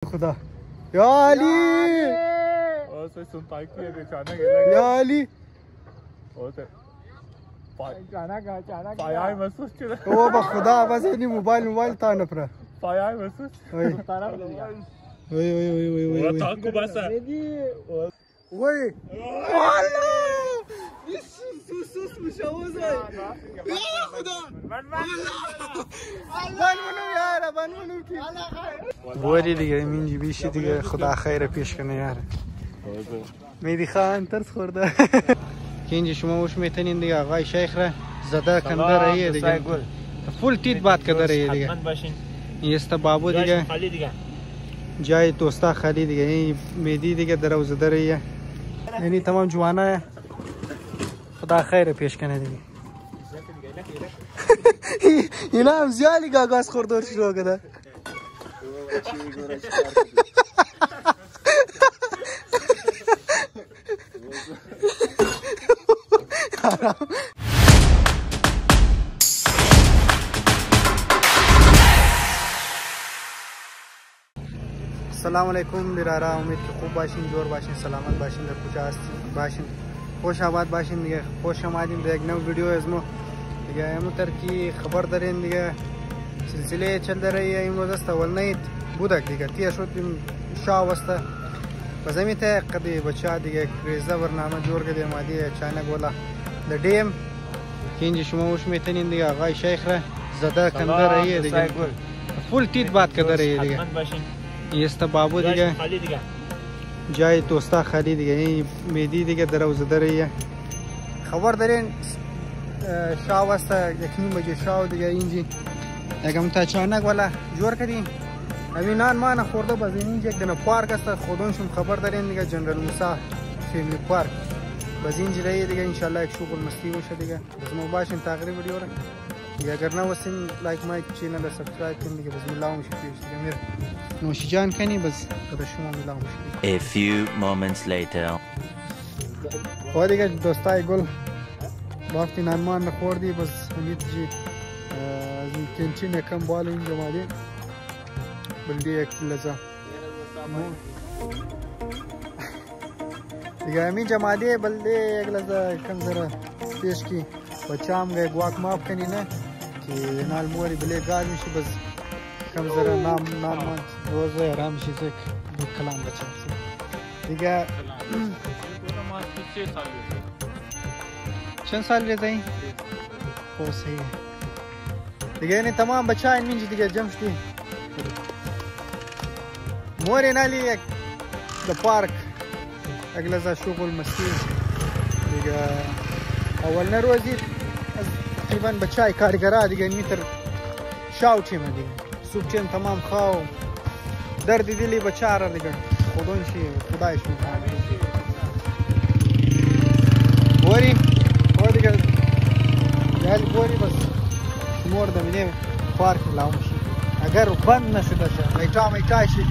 खुदा या अली ओसे सुनताई को ये बेचाना या अली ओसे चाना पाया महसूस चला ओ बखुदा बस ये मोबाइल था न पर पाया महसूस ओए ओए ओए ओए ओए ताक को बस ओए والله sus مشوز يا خدا بنونو यार بنونو की بوری دیگه منجی بیشی دیگه خدا خیر پیش کنه یار میدی خان ترس خورده که اینجا شما وش میتونین دیگه آقای شیخ را زده کنده رایه دیگه فول تیت بات کده رایه دیگه این است بابو دیگه جای دوستا خالی دیگه این میدی دیگه درو زده رایه یعنی تمام جوانه خدا خیر پیش کنه دیگه اینا هم زیادی گاگاز خوردور شروع کرده السلام علیکم برارا امید که خوب باشین جور باشین سلامت باشین در کجا هستین باشین خوش آباد باشین دیگه خوش آمدین به یک نو ویدیو از ما دیگه امروز کی خبر دارین دیگه سلسله چل رही है امروز است اول نیت بودک دیگه تی شد شاه واسطه بس میته قدی بچا دیگه کریزا برنامه جور کردیم مادی اچانک ولا د ډیم کینج شما وش میتونین دیگه آقای شیخ را زده کنده رही دیگه فول تیت بات کرده رही دیگه این است بابو دیگه جای دوستا خالی دیگه این میدی دیگه درو زده رही خبر دارین شاه واسطه یک نیم بجه شاه دیگه اینجی یکم تا اچانک والا جور کردیم ابھی نان مان خورده باز اینجا یک دونه پارک است خودونشون خبر دارین دیگه جنرال موسی فیلمی پارک باز اینجا رही دیگه ان شاء الله یک شغل مستی باشه دیگه بس ما باشین تقریبا ویدیو را دیگه اگر نه واسین لایک مایک چینل را سابسکرایب کنین دیگه بسم الله میشه دیگه میر نوش جان کنی بس خدا شما میلا میشه A few moments later خو دیگه دوستای گل وقتی نان مان خوردی بس امید جی از این کنچین یکم بالا اینجا مالی بلدی یک لزا دیگه همین جمالی بلدی یک لزا کم ذرا پیش کی بچه هم گه گواک ماف کنی نه که نال موری بلی گار میشی بس کم ذرا نام روز آرام میشی سک دو کلام بچه دیگه چند سال لیده این؟ خواه صحیح دیگه این تمام بچه ها این منجی دیگه جمع شدی موری نالی یک دا پارک اگلزا شغل مستی دیگه اول نروزی از تقریبا بچه های کارگرها دیگه میتر شاو چیمه دیگه صبح چیم تمام خواو درد دیلی بچه ها را دیگه خودون چی خدایش میکنه بوری بوری دیگه یعنی بوری بس شمور دمینه پارک لاومشی اگر بند نشده شه میتا شد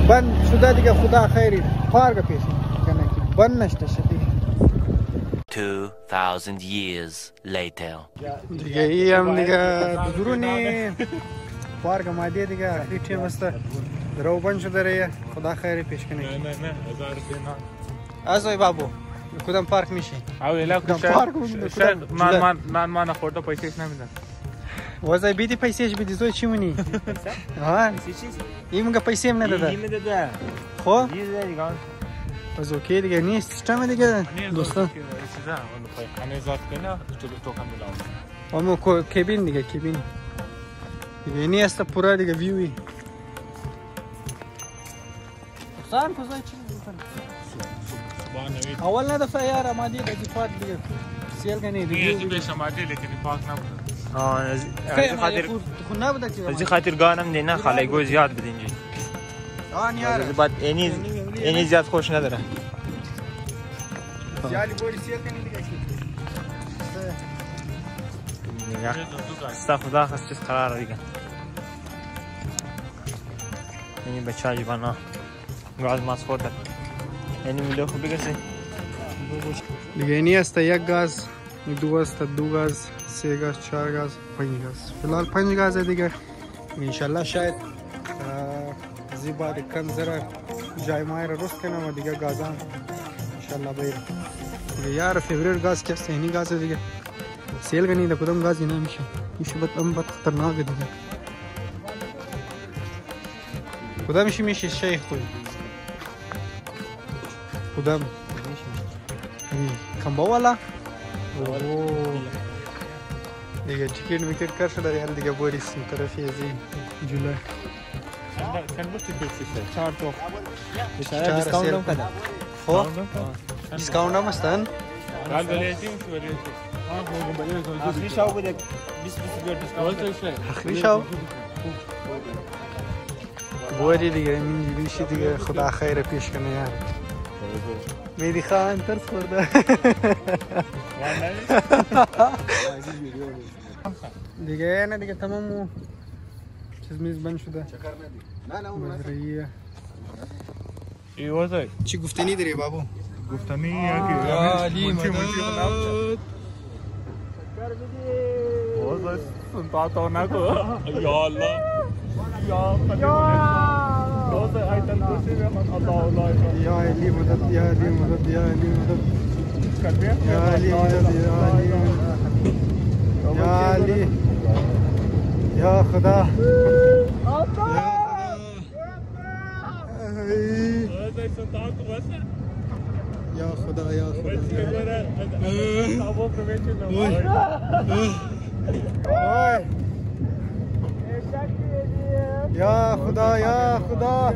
بند شده دیگه خدا خیری پارک پیش کنه که بند نشده شه دیگه 2000 years later دیگه ای هم دیگه درونی پارک مادی دیگه اخری تیم است درو بند شده ریه خدا خیری پیش کنه نه 1000 دینا ازای بابو کدام پارک میشه او الا کدام من خورده پیسهش نمیدن وزای بیدی پیسهش بیدی زوی چی مونی ها این مگه پیسه هم نداده خب از اوکی دیگه نیست سیستم دیگه دوستان خانه ذات کنه تو کم میلاو اما کبین دیگه کبین دیگه نیست پورا دیگه ویوی سان کجای چی اول نه دفعه یار آمدی دیگه پاک دیگه سیل کنی دیگه دیگه بهش آمدی لیکن پاک نبود از خاطر خود نبوده که از خاطر گانم دینا خاله گو زیاد بدین جی آن یار بعد اینی زیاد خوش نداره زیادی بوری سیل کنی دیگه استفاده خاص چیز قرار دیگه این بچه جوانا گاز ماس خورده یعنی میلو خوب بگرسی دیگه اینی است یک گاز دو است دو گاز سه گاز چهار گاز 5 گاز فی الحال 5 گاز دیگه انشالله شاید زیبا کم زره جای ما رو رست کنم و دیگه گازان انشالله باید یار فیبریل گاز که سینی گاز دیگه سیل کنی ده کدام گازی نمیشه میشه بد خطرناک دیگه کدام میشه شیخ خوی کدام کمبا والا دیگه تیکت میکرد کار شده یعنی دیگه بوریس این طرفی ازی جلو Sen bu tipisi şey. Çağır çok. بیچاره دیسکاونت هم کده خب دیسکاونت هم هستن Ben böyle edeyim ki böyle. آخری شو بوده 20 بیار دیسکاونت Oldu şey. آخری شو بوری دیگه من بیشی دیگه خدا خیر پیش کنه یار میدی خان ترس خورده دیگه نه دیگه تمام چیز میز بند شده مزرعیه İyi oldu. چی گفتنی داری بابو Guftani ya ki. علی مدد Oldu. Tata ne ko? Ya Allah. Ya. Oldu aydan koşuyor Allah Allah. یا علی مدد یا علی مدد یا علی مدد Kalbiye. یا علی مدد یا علی یا علی یا خدا Oldu sen tato varsa. یا خدا یا خدا Tavo prevention. یا خدا یا خدا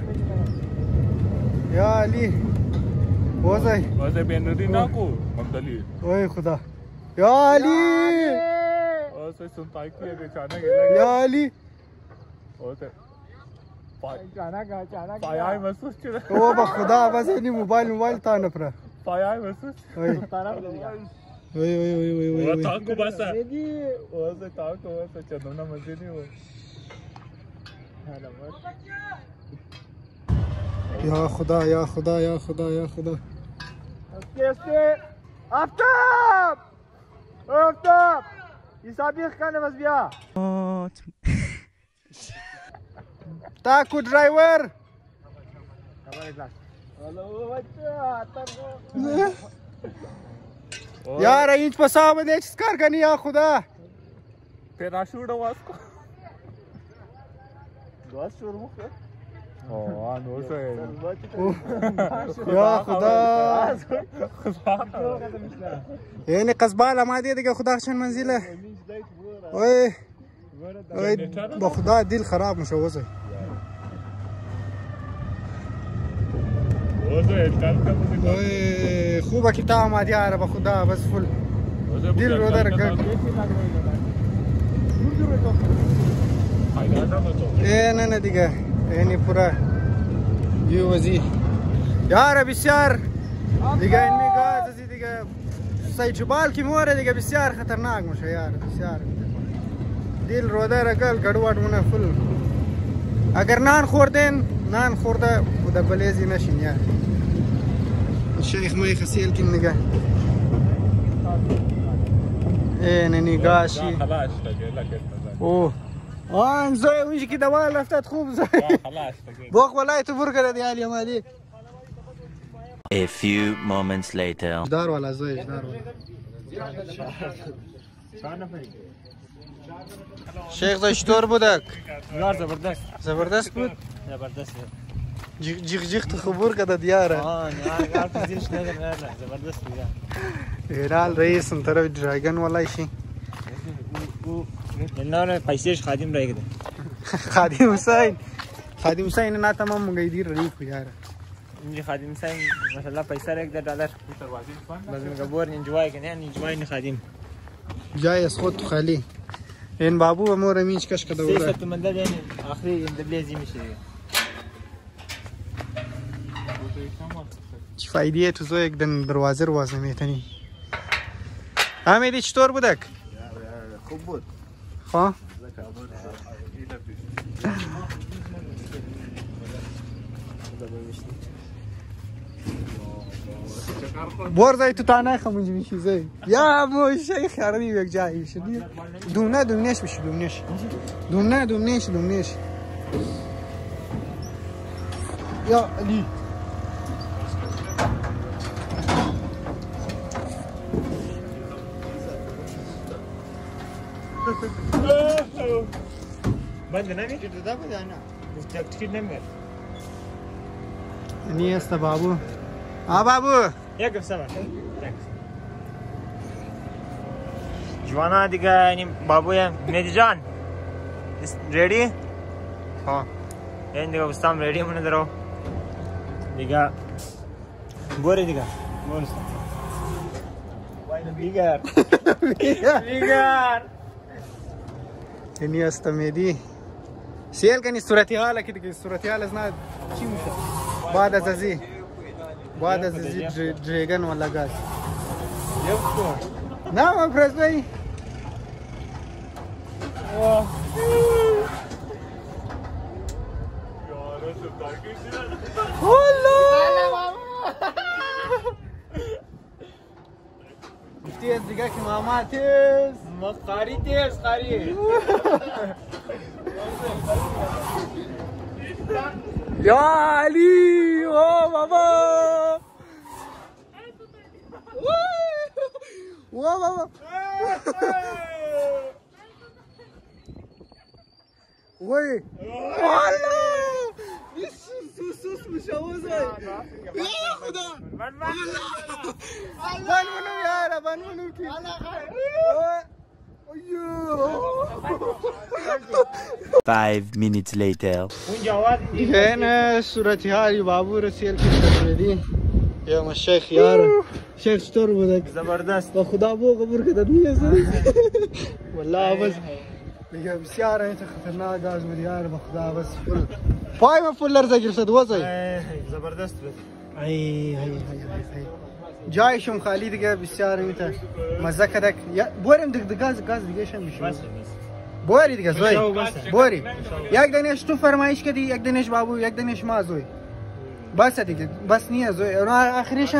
یا علی وزای Oldu ben dedi ne ko? Mandali. اوی خدا یا علی Oldu sen taiko ya geçana gelen. یا علی Oldu. Payay mesut çıra. او با خدا بس اینی موبایل تا نپره Payay mesut. اوی اوی اوی اوی اوی O اوی taco basa. Oldu taco basa çadona mazini o. یا خدا یا خدا یا خدا یا خدا آفتاب آفتاب حسابی کنم از بیا تاکو ड्राइवर यार इंच पसाव मध्ये चीज कर कनी या खुदा Peraşuda vasko. Vasko mu? Oh, ano şey. या खुदा yani قزباله ما دي دغه خدا شن منزله اوه اوه بخدا دل خراب مشوزه Oldu elkan kapı. اوه خوبه کی تا ما دي یار بخدا بس فل دل رو در گد ايه نه نه دیگه یعنی پورا یو وزی یار بسیار دیگه این میگه دیگه سایجبال کی موره دیگه بسیار خطرناک میشه یار بسیار دل رو در گل گډوډ مونه فل اگر نان خورده خدا بلیزی نشین یار شیخ مای خسیل کی نگه ايه ننی گاشی خلاص تجيلا كده. اوه زوی اونجی که دوال رفتت خوب زوی خلاص تجيلا. بوق والله تو برگر دی علی مادی A few moments later. دار والا زوی دار والا شیخ زوی چطور بودک یار زبردست زبردست بود زبردست جیغ تو خبر کده دیاره یار پذیرش نداره زبردست بود ایرال رئیس اون طرف دراگن والا شی نه پیسهش خادم رای کده خادم حسین نه تمام مگیدی ری خو یاره اینجا خادم حسین ماشاءالله پیسه را $1 باز میگه بور انجوای کنه انجوای خادم جای از خود خالی این بابو و مور مینچ کش کده وره 300 من ده یعنی آخری دبلیزی میشه چی فایده تو زو یک دن دروازه میتنی حمیدی چطور بودک خوب بود خواه برزای تو تانه خمونج میشی زی یا مو شیخ یارمی یک جایی میشه دومنش میشه دومنش یا علی بند نمی؟ ده بده نه تکتیر نمیاد نیست بابو بابو یک صبر جوانا دیگه یعنی بابوی مهدی جان ریدی؟ ها این دیگه بستم ریدی مونه درو دیگه بوری دیگه بورستم بیگر نیست مهدی سیل کنی صورتی حالا که دیگه صورتی حال از نه چی میشه بعد از ازی دریگن ولا گاز نه ما فرز بایی تیز دیگه که ماما تیز ما قاری تیز قاری یا علی او بابا او بابا وای والا سوس میشه وزای یا خدا من یارا من کی 5 minutes later. این صورتی حالی بابو رسیل کردی یا ما شیخ یار شیخ چطور بوده زبردست با خدا بو قبر کدت میزه والله بس دیگه بسیار انت خطرناک گاز بود یار با خدا بس فل پای ما فل لرزه گرفت وزای زبردست بود ای جایشم خالی دیگه بسیار انت مزه کدک بورم دیگه گاز دیگه شم میشه بوری دیگه زوی بوری یک دانش تو فرمایش کردی یک دانش بابو یک دانش ما زوی بس دیگه بس نیه زوی آخریش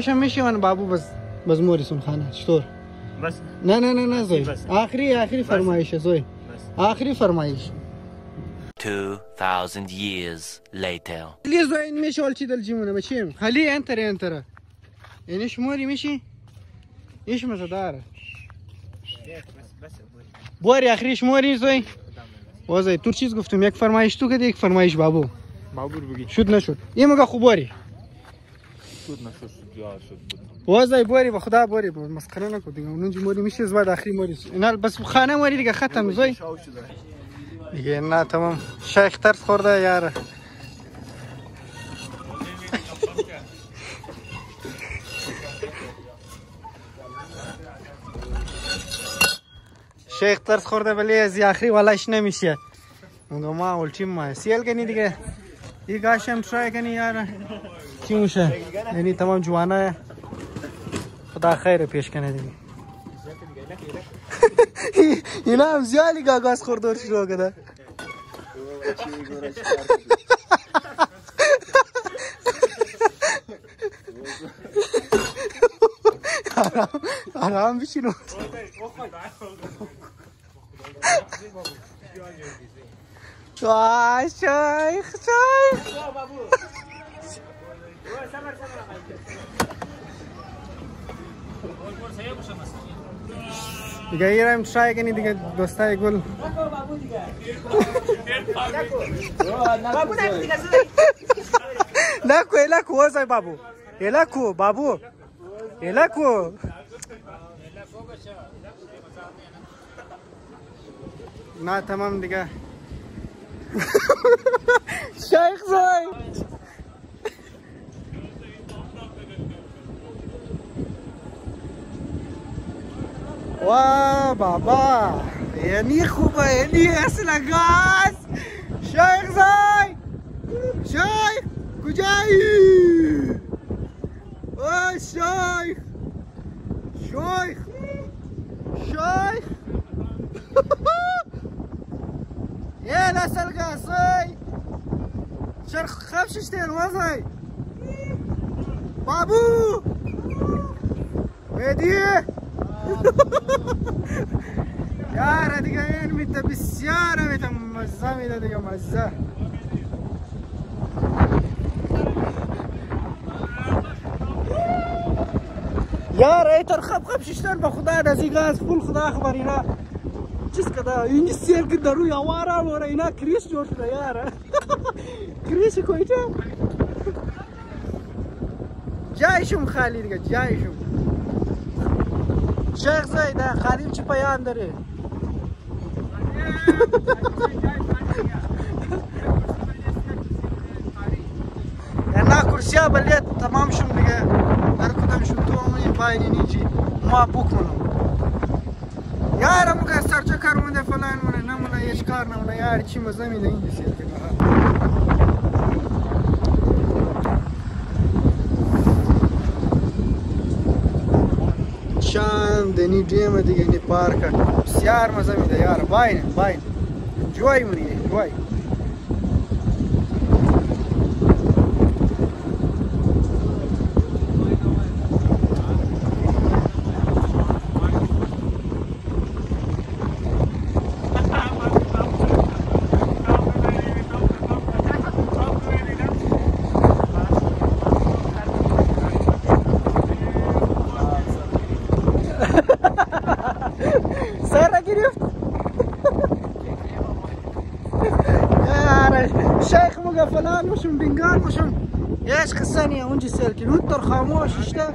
هم میشه من بابو بس موریسون خانه چطور بس نه زوی آخری فرمایش زوی آخری فرمایش 2000 years later. لی زوی این میشه ولچی دل جیمونه مچیم خالی انتر اینش موری میشی ایش مزداره بوری آخریش موری زوی وزای تو چیز گفتم یک فرمایش تو کردی یک فرمایش بابو بگی شد نشد یه مگه خوب بوری شد نشد یار شد وزای بوری با خدا بوری مسخره نکن دیگه اونجا موری میشه بعد آخری موری اینا بس خانه موری دیگه ختم زوی دیگه نه تمام شیخ ترس خورده یار شیخ ترس خورده ولی از آخری ولش نمیشه اون ما اولچیم ما سیل کنی دیگه این گاش هم ترای کنی یار چی میشه یعنی تمام جوانه خدا خیر پیش کنه دیگه اینا هم زیادی گاز خوردور شروع کرده آرام بشینو شیخ دیگه یه رم ترای کنی دیگه دوستای گل نکو الکو وزای بابو الکو بابو الکو نه تمام دیگه شیخ زای وا بابا یعنی خوبه یعنی اصلا گاز شیخ زای شیخ کجایی اوه شیخ يا لا سلقى صاي شرخ خفشتين وصاي بابو مهدي يا دقيقة متى بالسيارة متى مزة متى دقيقة مزة یار ایتر خب ششتن به خدا دزی گاز فول خدا خبر اینا چیز کدا اینجا سیر که در روی آوارا مورا اینا کریس جور شده یار کریس کویتا جایشم خالی دیگه جایشم شیخ زید خادم چی پیام داره نه کرسیا بلیت تمام شم دیگه هر کدام شم تو همونی پایینی نیچی ما بوک منم یار موقع سرچه کار مونده فلان مونه نمونه هیچ کار نمونه یار چی مزه میده این بسید چند دنی ڈیم دیگه نی پارک بسیار مزه میده یار باین جوای منی جوای شیخ مگه فلان مشم بنگال مشم ايش قصاني اونجي سالكين وانتر خاموش اشتا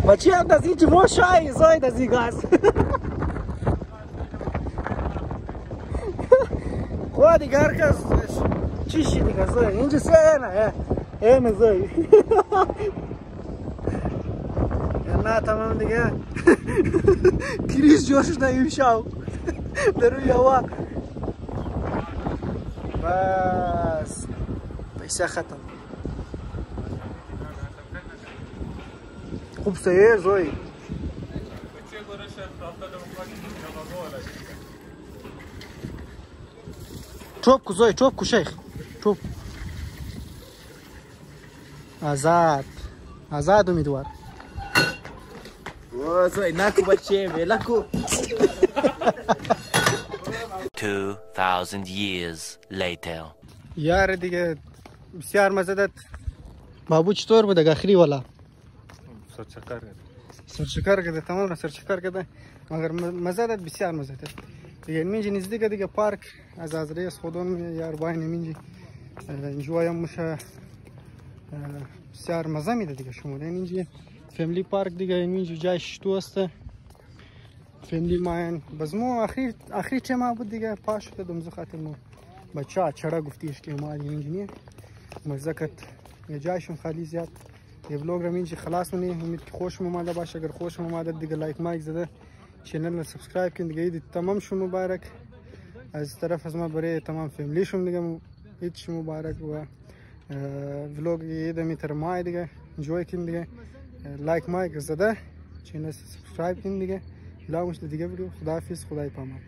بچي هم دازي جمو شاي زاي دازي غاز خودي غاركس چیشی دیگه زای اینجا سه نه زای نه تمام دیگه کریس جوش نیم شاو در روی هوا بس پیسه ختم خوب سه زای چوب کو زای چوب کو شیخ چوب آزاد امیدوار زای نکو بچه لکو 2000 years later یار دیگه بسیار مزه داد بابو چطور بوده گخری والا سرچکار کرده تمام سرچکار کرده مگر مزه داد بسیار مزه داد دیگه منجی نزدیک دیگه پارک از ریس خودم یار باین منجی جوایم مشه بسیار مزه میده دیگه شما اینجا فامیلی پارک دیگه منجی جایش تو است فامیلی ماین بزمو آخری چه ما بود دیگه پاش دادم زخاطر مو بچه چرا گفتیش که ما اینجا مزه کت یه جایشم خالی زیاد یه بلوگ رو اینجا خلاص منی امید که خوشم اومده باشه اگر خوشم اومده دیگه لایک مایک زده چینل رو سابسکرایب کن دیگه عید تمام شو مبارک از طرف از ما برای تمام فامیلی شم دیگه عید شو مبارک و ولوگ عید میتر مای دیگه انجوی کن دیگه لایک مایک زده چینل سابسکرایب کن دیگه لاغوش دیگه ویدیو خداحافظ خدای پامان